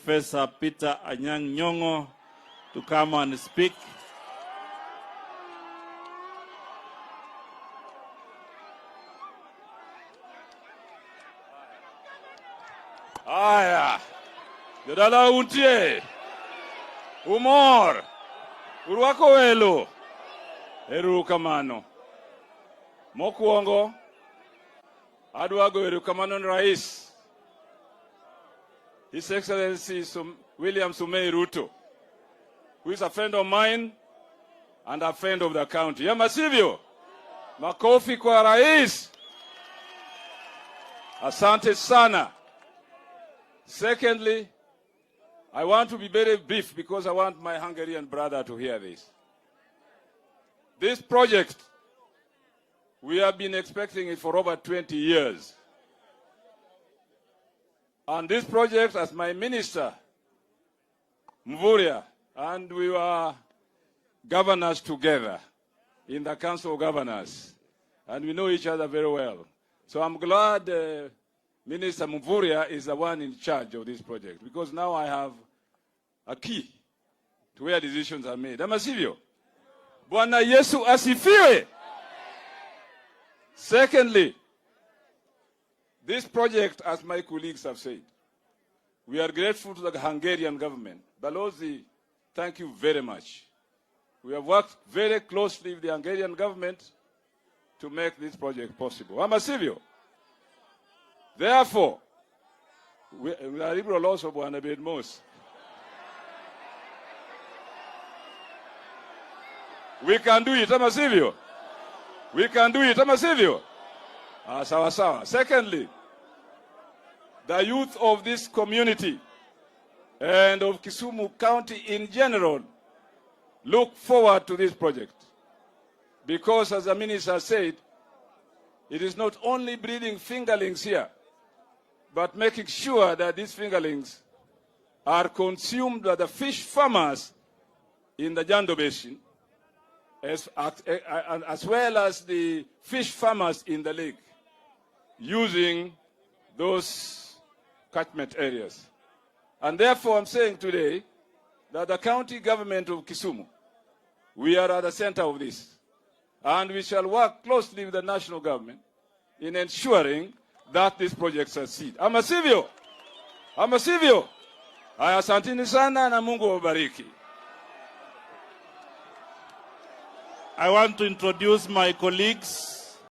Professor Peter Anyang Nyong'O to come and speak. Aya, jodala untie, umor, urwako welo, erukamano. Mokwongo, adwago erukamano rais. His Excellency William Sumei Ruto, who is a friend of mine and a friend of the county. Yamasivyo, makofi kwa rais. Asante sana. Secondly, I want to be very brief because I want my Hungarian brother to hear this. This project, we have been expecting it for over 20 years. And this project, as my minister, Mvurya, and we were governors together in the Council of Governors, and we know each other very well. So I'm glad Minister Mvurya is the one in charge of this project, because now I have a key to where decisions are made. Amasivyo? Bwana Yesu asifiwe! Secondly, this project, as my colleagues have said, we are grateful to the Hungarian government. Balozi, thank you very much. We have worked very closely with the Hungarian government to make this project possible. Amasivyo? Therefore, we are liberal also Bwana Bedmos. We can do it, Amasivyo. We can do it, Amasivyo. Sawa sawa. Secondly, the youth of this community and of Kisumu County in general look forward to this project, because, as the minister said, it is not only breeding fingerlings here, but making sure that these fingerlings are consumed by the fish farmers in the Nyando Basin, as well as the fish farmers in the lake, using those catchment areas. And therefore, I'm saying today that the county government of Kisumu, we are at the center of this. And we shall work closely with the national government in ensuring that this project succeeds. Amasivyo! Amasivyo! Asanteni sana na Mungu wabariki. I want to introduce my colleagues.